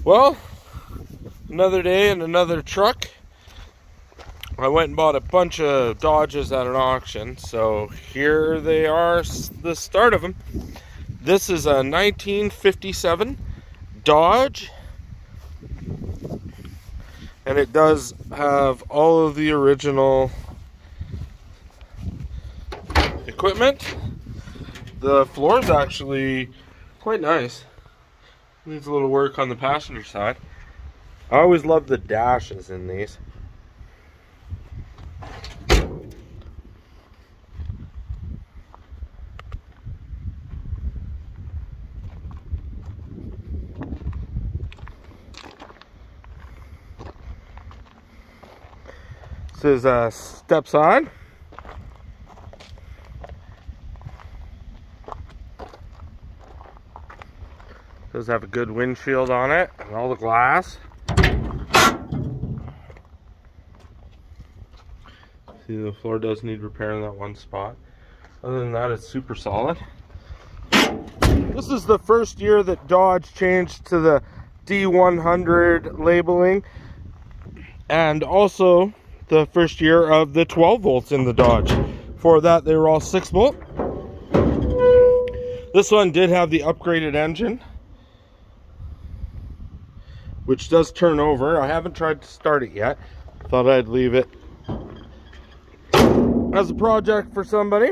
Well, another day and another truck. I went and bought a bunch of Dodges at an auction, so here they are, the start of them. This is a 1957 Dodge, and it does have all of the original equipment. The floor is actually quite nice. Needs a little work on the passenger side. I always love the dashes in these. This is a step side. Does have a good windshield on it and all the glass. See, the floor does need repair in that one spot. Other than that, it's super solid. This is the first year that Dodge changed to the D100 labeling, and also the first year of the 12 volts in the Dodge. Before that, they were all 6 volt. This one did have the upgraded engine, which does turn over. I haven't tried to start it yet. Thought I'd leave it as a project for somebody.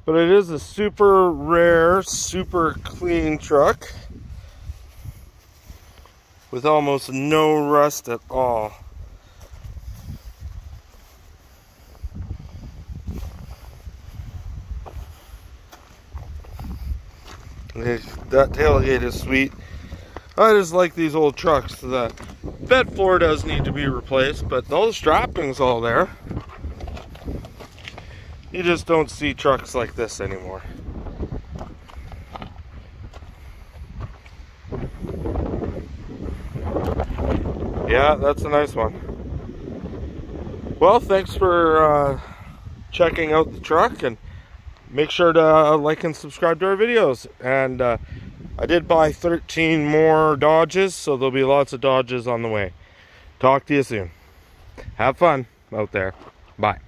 But it is a super rare, super clean truck with almost no rust at all. That tailgate is sweet. I just like these old trucks. The bed floor does need to be replaced, but all the strapping's all there. You just don't see trucks like this anymore. Yeah, that's a nice one. Well, thanks for checking out the truck, and make sure to like and subscribe to our videos. And I did buy 13 more Dodges, so there'll be lots of Dodges on the way. Talk to you soon. Have fun out there. Bye.